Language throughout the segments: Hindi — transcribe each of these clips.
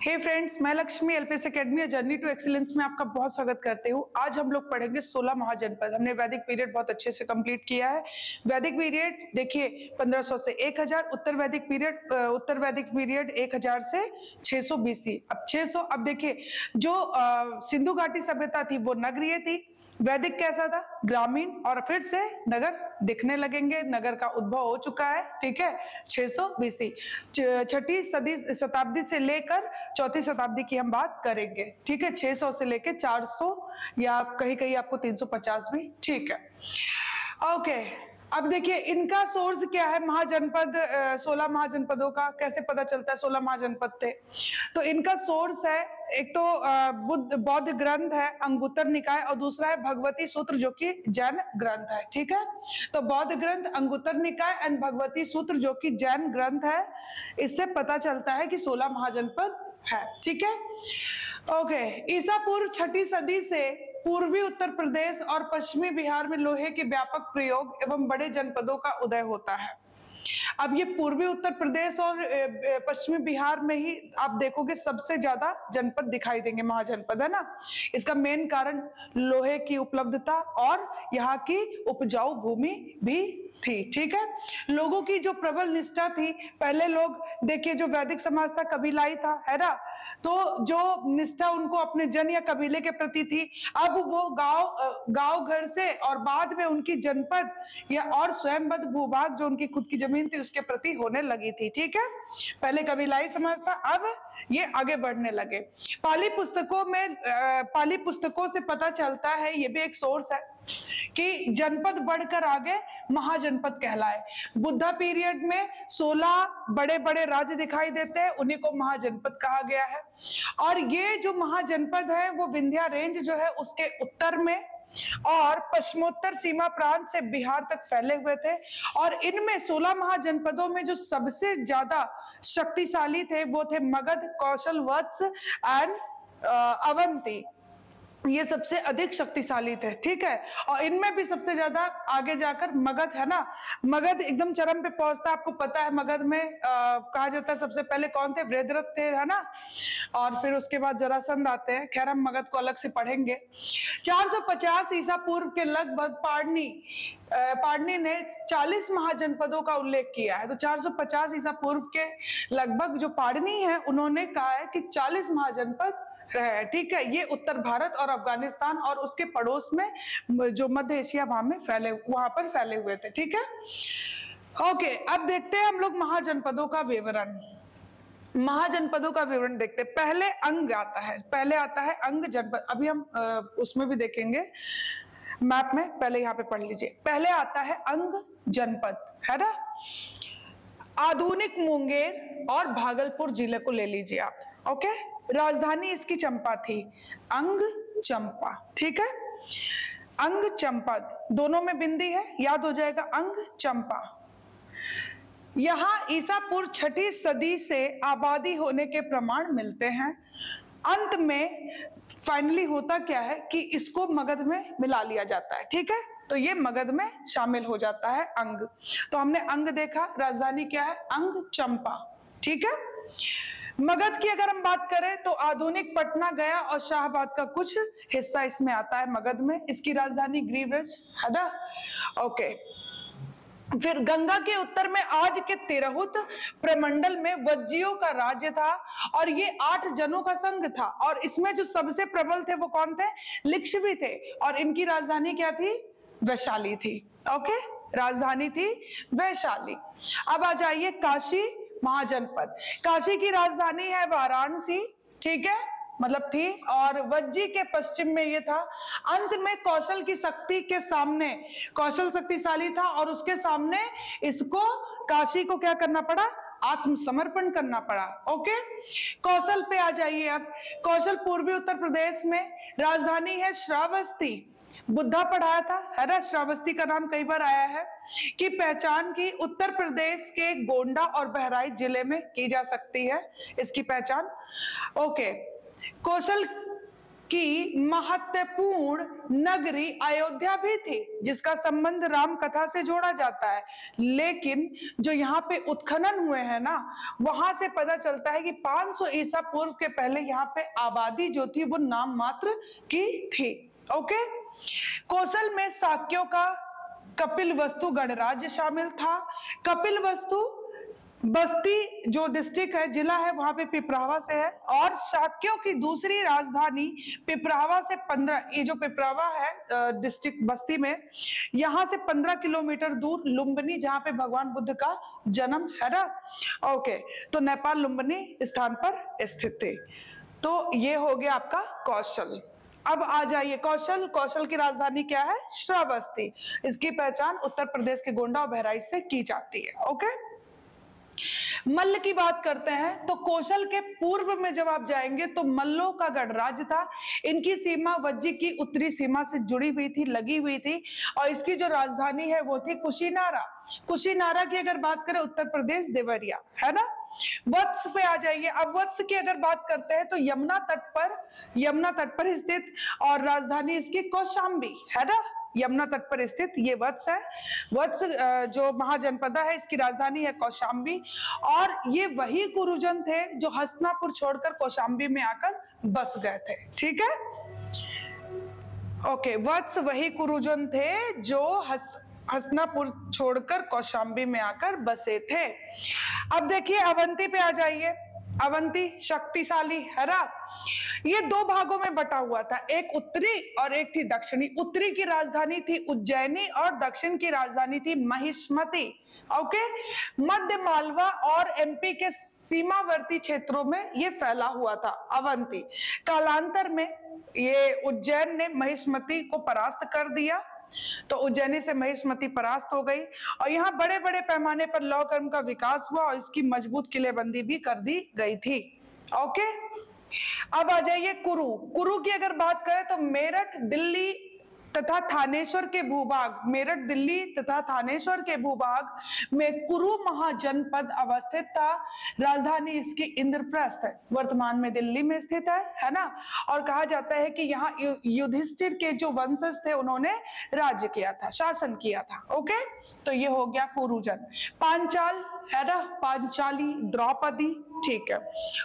हे फ्रेंड्स, मैं Lakshmi LPS academy journey to excellence में आपका बहुत स्वागत करते हूँ। आज हम लोग पढ़ेंगे 16 महाजनपद। हमने वैदिक पीरियड बहुत अच्छे से कंप्लीट किया है। वैदिक पीरियड देखिए 1500 से 1000, उत्तर वैदिक पीरियड 1000 से 600 बीसी। अब 600, अब देखिए जो सिंधु घाटी सभ्यता थी वो नगरीय थी, वैदिक कैसा था, ग्रामीण, और फिर से नगर दिखने लगेंगे, नगर का उद्भव हो चुका है। ठीक है, 600 बीसी, छठी शताब्दी से लेकर चौथी शताब्दी की हम बात करेंगे। ठीक है, 600 से लेकर 400 या कहीं कहीं आपको 350 भी। ठीक है, ओके। अब देखिए इनका सोर्स क्या है, महाजनपद 16 महाजनपदों का कैसे पता चलता है 16 महाजनपद थे। तो इनका सोर्स है, एक तो बौद्ध ग्रंथ है अंगुत्तर निकाय, और दूसरा है भगवती सूत्र जो कि जैन ग्रंथ है। ठीक है, तो बौद्ध ग्रंथ अंगुत्तर निकाय एंड भगवती सूत्र जो कि जैन ग्रंथ है, इससे पता चलता है कि 16 महाजनपद है। ठीक है, ओके। ईसा पूर्व छठी सदी से पूर्वी उत्तर प्रदेश और पश्चिमी बिहार में लोहे के व्यापक प्रयोग एवं बड़े जनपदों का उदय होता है। अब ये पूर्वी उत्तर प्रदेश और पश्चिमी बिहार में ही आप देखोगे सबसे ज्यादा जनपद दिखाई देंगे, महाजनपद, है ना। इसका मेन कारण लोहे की उपलब्धता और यहाँ की उपजाऊ भूमि भी थी। ठीक है, लोगों की जो प्रबल निष्ठा थी, पहले लोग देखिए जो वैदिक समाज था कबीलाई था, है ना, तो जो निष्ठा उनको अपने जन या कबीले के प्रति थी, अब वो गांव घर से और बाद में उनकी जनपद या और स्वयंबद्ध भूभाग जो उनकी खुद की जमीन थी उसके प्रति होने लगी थी। ठीक है, पहले कबीलाई समाज था, अब ये आगे बढ़ने लगे। पाली पुस्तकों से पता चलता है, ये भी एक सोर्स है, कि जनपद बढ़कर आगे महाजनपद कहलाए। बुद्धा पीरियड में 16 बड़े बड़े राज्य दिखाई देते हैं, उन्हीं को महाजनपद कहा गया है। और ये जो महाजनपद है वो विंध्या रेंज जो है उसके उत्तर में और पश्चिमोत्तर सीमा प्रांत से बिहार तक फैले हुए थे। और इनमें 16 महाजनपदों में जो सबसे ज्यादा शक्तिशाली थे वो थे मगध, कौशल, वत्स एंड अवंती। ये सबसे अधिक शक्तिशाली थे। ठीक है, और इनमें भी सबसे ज्यादा आगे जाकर मगध, है ना, मगध एकदम चरम पे पहुंचता है। आपको पता है मगध में कहा जाता है सबसे पहले कौन थे, वृद्धरथ थे, है ना, और फिर उसके बाद जरासंध आते हैं। खैर हम मगध को अलग से पढ़ेंगे। 450 ईसा पूर्व के लगभग पाणिनि ने 40 महाजनपदों का उल्लेख किया है। तो 450 ईसा पूर्व के लगभग जो पाणिनि है उन्होंने कहा है कि 40 महाजनपद है। ठीक है, ये उत्तर भारत और अफगानिस्तान और उसके पड़ोस में जो मध्य एशिया वहां पर फैले हुए थे। ठीक है, ओके। अब देखते हैं हम लोग महाजनपदों का विवरण। महाजनपदों का विवरण देखते हैं। पहले अंग आता है, अंग जनपद। अभी हम उसमें भी देखेंगे मैप में, पहले यहाँ पे पढ़ लीजिए। पहले आता है अंग जनपद, है ना। आधुनिक मुंगेर और भागलपुर जिले को ले लीजिए आप। ओके, राजधानी इसकी चंपा थी, अंग चंपा। ठीक है, अंग चंपद, दोनों में बिंदी है, याद हो जाएगा, अंग चंपा। यहां ईसा पूर्व छठी सदी से आबादी होने के प्रमाण मिलते हैं। अंत में फाइनली होता क्या है कि इसको मगध में मिला लिया जाता है। ठीक है, तो ये मगध में शामिल हो जाता है अंग। तो हमने अंग देखा, राजधानी क्या है, अंग चंपा। ठीक है, मगध की अगर हम बात करें तो आधुनिक पटना, गया और शाहबाद का कुछ हिस्सा इसमें आता है मगध में। इसकी राजधानी ग्रीवज, है ना। ओके, फिर गंगा के उत्तर में आज के तिरहुत प्रमंडल में वज्जियों का राज्य था और ये 8 जनों का संघ था। और इसमें जो सबसे प्रबल थे वो कौन थे, लिच्छवी थे, और इनकी राजधानी क्या थी, वैशाली थी। ओके, राजधानी थी वैशाली। अब आ जाइए काशी महाजनपद। काशी की राजधानी है वाराणसी। ठीक है, मतलब थी, और वज्जी के पश्चिम में ये था। अंत में कौशल की शक्ति के सामने, कौशल शक्तिशाली था और उसके सामने इसको, काशी को क्या करना पड़ा, आत्मसमर्पण करना पड़ा। ओके, कौशल पे आ जाइए अब। कौशल पूर्वी उत्तर प्रदेश में, राजधानी है श्रावस्ती। बुद्धा पढ़ाया था, है ना, श्रावस्ती का नाम कई बार आया है। की पहचान की उत्तर प्रदेश के गोंडा और बहराइच जिले में की जा सकती है, इसकी पहचान। ओके, कौशल की महत्वपूर्ण नगरी अयोध्या भी थी, जिसका संबंध राम कथा से जोड़ा जाता है। लेकिन जो यहाँ पे उत्खनन हुए हैं ना, वहां से पता चलता है कि 500 ईसा पूर्व के पहले यहाँ पे आबादी जो थी वो नाम मात्र की थी। ओके, कौशल में शाक्यों का कपिलवस्तु गणराज्य शामिल था। कपिलवस्तु बस्ती जो डिस्ट्रिक्ट है, जिला है, वहां पे पिपरावा से है। और शाक्यों की दूसरी राजधानी पिपरावा से 15, ये जो पिपरावा है डिस्ट्रिक्ट बस्ती में, यहाँ से 15 किलोमीटर दूर लुम्बिनी, जहाँ पे भगवान बुद्ध का जन्म है ना। ओके, तो नेपाल लुम्बिनी स्थान पर स्थित थे। तो ये हो गया आपका कौशल। अब आ जाइए कौशल। कौशल की राजधानी क्या है? श्रावस्ती। इसकी पहचान उत्तर प्रदेश के गोंडा और बहराइच से की जाती है। ओके, मल्ल की बात करते हैं तो कौशल के पूर्व में जब आप जाएंगे तो मल्लों का गणराज्य था। इनकी सीमा वज्जी की उत्तरी सीमा से जुड़ी हुई थी, लगी हुई थी। और इसकी जो राजधानी है वो थी कुशीनारा। कुशीनारा की अगर बात करें उत्तर प्रदेश, देवरिया, है ना। वत्स पे आ जाइए। अब वत्स की अगर बात करते हैं तो यमुना तट पर स्थित, और राजधानी इसकी कौशाम्बी, है ना। यमुना तट पर स्थित ये वत्स है। वत्स जो महाजनपद है, इसकी राजधानी है कौशाम्बी। और ये वही कुरुजन थे जो हस्तिनापुर छोड़कर कौशाम्बी में आकर बस गए थे। ठीक है, ओके, वत्स वही कुरुजन थे जो हस्तिनापुर छोड़कर कौशाम्बी में आकर बसे थे। अब देखिए अवंती पे आ जाइए। अवंती शक्तिशाली है ना। ये दो भागों में बटा हुआ था, एक उत्तरी और एक थी दक्षिणी। उत्तरी की राजधानी थी उज्जैनी और दक्षिण की राजधानी थी महिष्मती। ओके, मध्य मालवा और एमपी के सीमावर्ती क्षेत्रों में ये फैला हुआ था अवंती। कालांतर में ये उज्जैन ने महिष्मती को परास्त कर दिया, तो उज्जैनी से महिष्मती परास्त हो गई। और यहाँ बड़े बड़े पैमाने पर लौह कर्म का विकास हुआ और इसकी मजबूत किलेबंदी भी कर दी गई थी। ओके, अब आ जाइए कुरु। कुरु की अगर बात करें तो मेरठ दिल्ली तथा थानेश्वर के भूभाग, मेरठ दिल्ली तथा थानेश्वर के भूभाग में कुरु महाजनपद अवस्थित था। राजधानी इसकी इंद्रप्रस्थ है, वर्तमान में दिल्ली में स्थित है ना। और कहा जाता है कि यहाँ युधिष्ठिर के जो वंशज थे उन्होंने राज्य किया था, शासन किया था। ओके, तो ये हो गया कुरुजन। पांचाल है ना, पांचाली, द्रौपदी, ठीक है।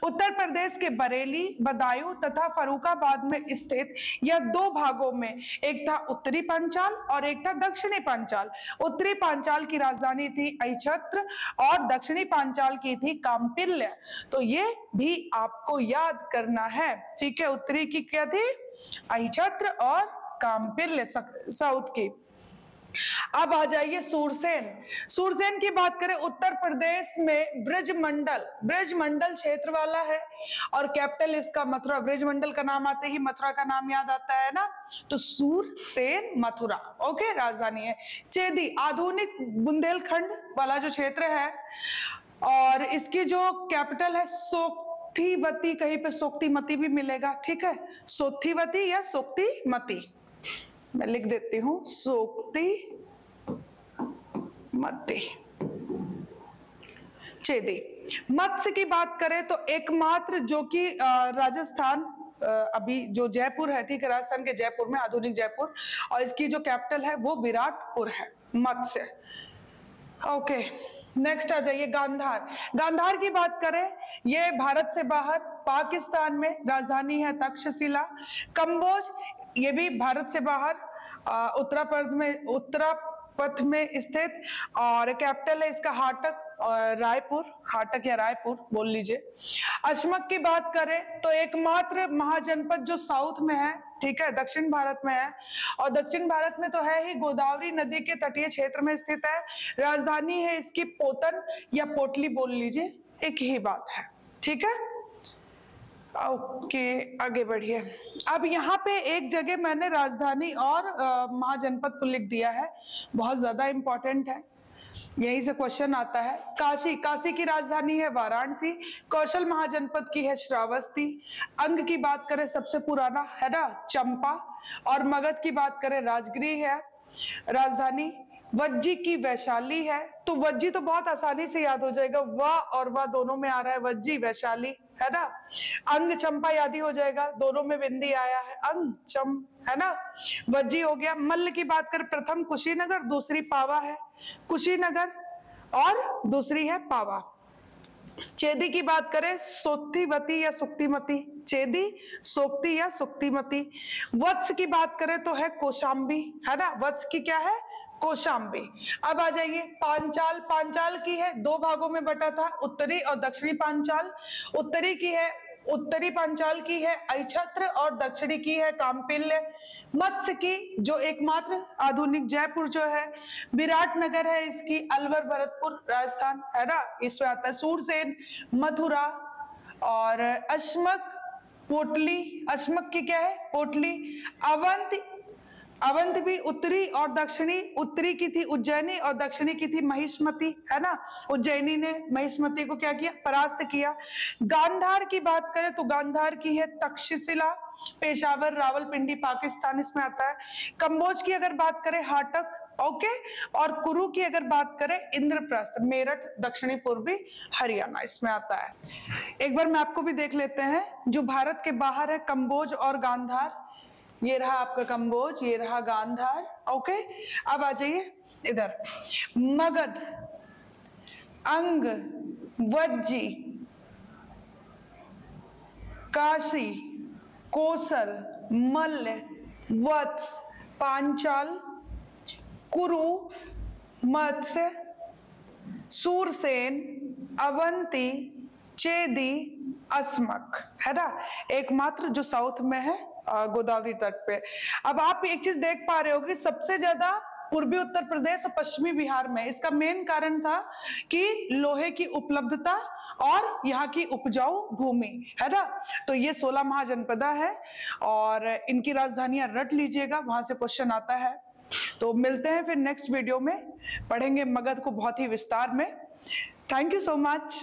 उत्तर प्रदेश के बरेली, बदायूं तथा फर्रुखाबाद में स्थित यह दो भागों में, एक था उत्तरी पांचाल और एक था दक्षिणी पांचाल। उत्तरी पांचाल की राजधानी थी अहिच्छत्र और दक्षिणी पांचाल की थी काम्पिल्य। तो ये भी आपको याद करना है, ठीक है। उत्तरी की क्या थी? अहिच्छत्र और काम्पिल्य साउथ की। अब आ जाइए सूरसेन। सूरसेन की बात करें उत्तर प्रदेश में ब्रजमंडल क्षेत्र वाला है और कैपिटल इसका मथुरा। ब्रजमंडल का नाम आते ही मथुरा का नाम याद आता है ना, तो सूरसेन मथुरा। ओके, राजधानी है चेदी, आधुनिक बुंदेलखंड वाला जो क्षेत्र है। और इसकी जो कैपिटल है सोक्तीवती, कहीं पे सोक्तीमती भी मिलेगा, ठीक है। सोक्तीवती या सोक्तीमती, मैं लिख देती हूं, सोक्तीमती चेदी। मत्स्य की बात करें तो एकमात्र जो कि राजस्थान, अभी जो जयपुर है, ठीक है, राजस्थान के जयपुर में, आधुनिक जयपुर, और इसकी जो कैपिटल है वो विराटपुर है। मत्स्य। ओके, नेक्स्ट आ जाइए गांधार। गांधार की बात करें, ये भारत से बाहर पाकिस्तान में, राजधानी है तक्षशिला। कंबोज, ये भी भारत से बाहर उत्तरापथ में स्थित, और कैपिटल है इसका हाटक, रायपुर, हाटक या रायपुर बोल लीजिए। अशमक की बात करें तो एकमात्र महाजनपद जो साउथ में है, ठीक है, दक्षिण भारत में है, और दक्षिण भारत में तो है ही, गोदावरी नदी के तटीय क्षेत्र में स्थित है। राजधानी है इसकी पोतन या पोटली बोल लीजिए, एक ही बात है, ठीक है। ओके, आगे बढ़िए। अब यहाँ पे एक जगह मैंने राजधानी और महाजनपद को लिख दिया है, बहुत ज्यादा इंपॉर्टेंट है, यहीं से क्वेश्चन आता है। काशी की राजधानी है वाराणसी। कौशल महाजनपद की है श्रावस्ती। अंग की बात करें सबसे पुराना है ना चंपा, और मगध की बात करें राजगिरी है राजधानी। वज्जी की वैशाली है। तो वज्जी तो बहुत आसानी से याद हो जाएगा, वा और वा दोनों में आ रहा है, वज्जी वैशाली, है ना। अंग चंपा यादी हो जाएगा, दोनों में बिंदी आया है, अंग चम, है ना। वज्जी हो गया। मल्ल की बात करें, प्रथम कुशीनगर, दूसरी पावा है, कुशीनगर और दूसरी है पावा। चेदी की बात करें, सोक्तिवती या सुक्तिमती, चेदी, सोक्ति या सुक्तिमती। वत्स की बात करें तो है कौशाम्बी, है ना। वत्स की क्या है, कौशाम्बी। अब आ जाइए पांचाल। पांचाल की है, दो भागों में बटा था, उत्तरी और दक्षिणी पांचाल। उत्तरी की है, उत्तरी पांचाल की है अहिछत्र और दक्षिणी की है कामपिल्य। मत्स्य की जो एकमात्र आधुनिक जयपुर जो है, विराटनगर है इसकी, अलवर भरतपुर राजस्थान, है ना, इसमें आता है। सूरसेन मथुरा और अश्मक पोटली, अश्मक की क्या है, पोटली। अवंत, अवंत भी उत्तरी और दक्षिणी, उत्तरी की थी उज्जैनी और दक्षिणी की थी महिष्मती, है ना। उज्जैनी ने महिष्मती को क्या किया, परास्त किया। गांधार की बात करें तो गांधार की है तक्षशिला, पेशावर, रावलपिंडी पाकिस्तान इसमें आता है। कंबोज की अगर बात करें हाटक, ओके। और कुरु की अगर बात करें इंद्रप्रस्थ, मेरठ दक्षिणी पूर्वी हरियाणा इसमें आता है। एक बार मैप को भी देख लेते हैं। जो भारत के बाहर है कंबोज और गांधार, ये रहा आपका कंबोज, ये रहा गांधार, ओके। अब आ जाइए इधर, मगध, अंग, वज्जी, काशी, कोसल, मल्ल, वत्स, पांचाल, कुरु, मत्स्य, सूरसेन, अवंती, चेदी, अस्मक, है ना। एकमात्र जो साउथ में है गोदावरी तट पे। अब आप एक चीज देख पा रहे हो कि सबसे ज्यादा पूर्वी उत्तर प्रदेश और पश्चिमी बिहार में, इसका मेन कारण था कि लोहे की उपलब्धता और यहाँ की उपजाऊ भूमि, है ना। तो ये 16 महाजनपदा है और इनकी राजधानियां रट लीजिएगा, वहां से क्वेश्चन आता है। तो मिलते हैं फिर नेक्स्ट वीडियो में, पढ़ेंगे मगध को बहुत ही विस्तार में। Thank you so much.